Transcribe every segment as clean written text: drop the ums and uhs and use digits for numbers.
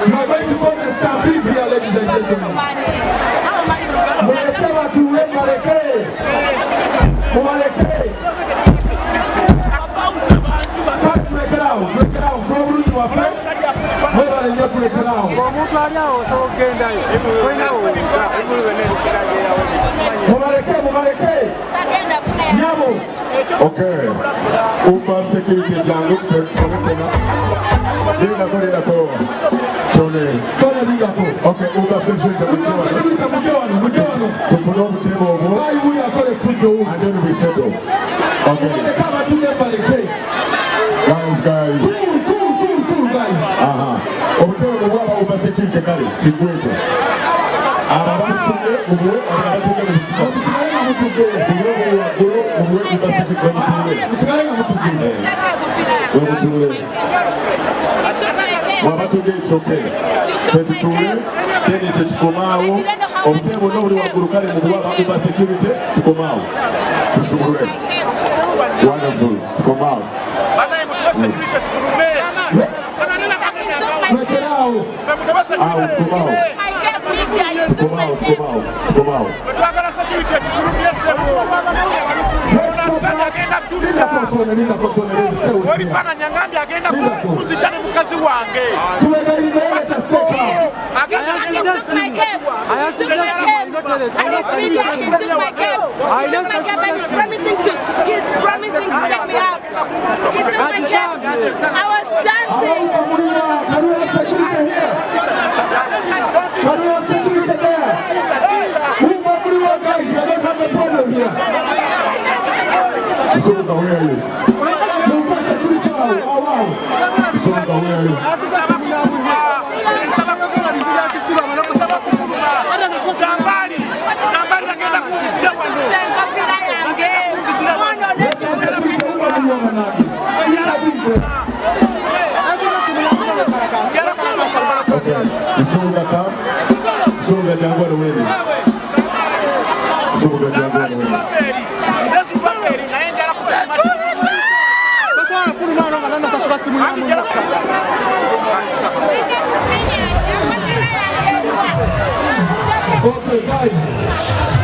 You are going to cause a stampede here, ladies and gentlemen. Mulekea tuwe Malekee. Malekee. Can't break it out. Break it out. Go root to a friend. Hold on and you break it out. Malekee. Nyabo. Okay. Upa security jangu Nina ko. Tone. Okay, upa security mujona. Tufuno mutemo obo. And then we settle. Okay. Guys. Cool, guys. Obutemo bwaba upa security kale kigweto. Ababasuke mubwe abatuke mu Olifana nyangambi agenda kuzitana mukazi wange. Promising to take me out. I was dancing. Okay, guys,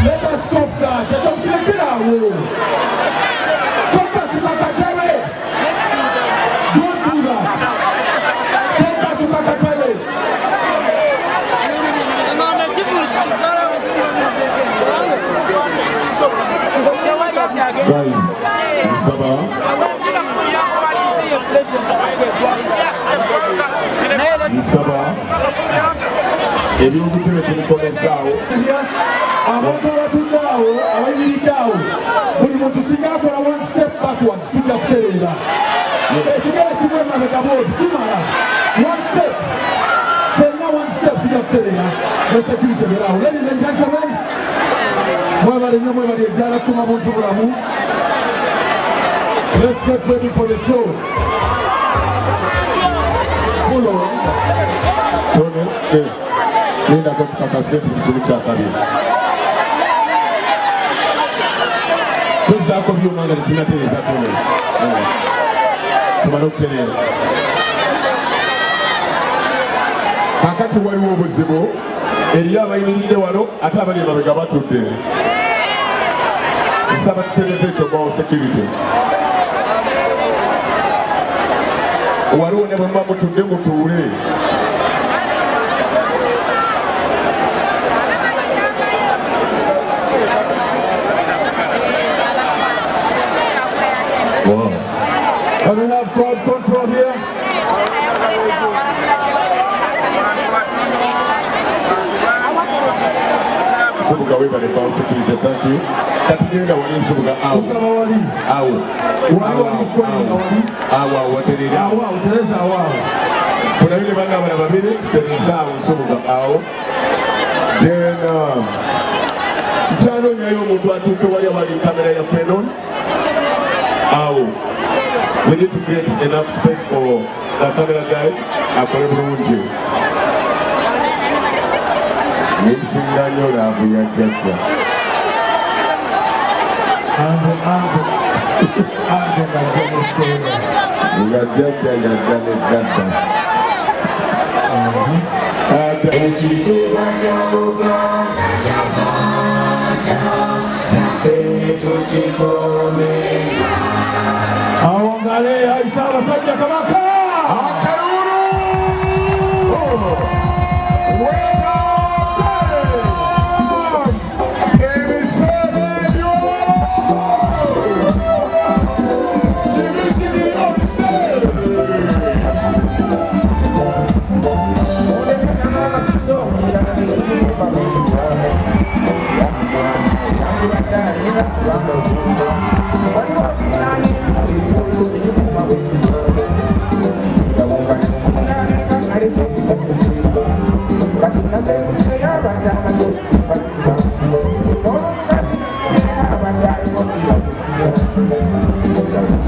let us stop that. Don't take it out. Don't touch Makatele. Don't do that. Don't touch Makatele. Ebyobuzime tubikomezaawo abantu abatuddeawo abayimiriddeawo buli muntu singa akola one step backwards tujja kutereera ekigere kimu emabega bwoti kimala one step fenna one step tujja kutereera esecurity beraawo. Ladies and gentlemen, mwebale nnyo mwebale ejjala kutuma buntu bulamu. Let's get ready for the show. Nenda kwa tukakasesi mchini cha kabili. Tuzi hako biyo manga ni tunateleza tune. Tumano kuteleza. Kakati wali wobuzibu, eriya bayiniride wano, ata abali mabega batudde. Nsaba tuteleze ekyo security. Waliwo ne bwe muba mutudde mutuule. Wow. Can we have crowd control here? Subuga webale bawo security, thank you. Katugenda wali subuga awo. Kusaba wali. Awo. Awo waterera. Awo utereza awo. Kuna yule banga abala babiri tutereza awo subuga awo. Then nkyano nyayo omuntu atuuke wali abali kamera ya Frenon. Awo. We need to create enough space for the camera guy. Akole bulungi. Nisinganyo laavu ya jjajja. Nga jjajja yadda ne gadda. ekitiibwa kya Buganda kyavaayo naffe tukikuumenga. Awo ngale ayisa abasajja Kabaka Akalulu ebiseera ebyo kibikiri Thank you.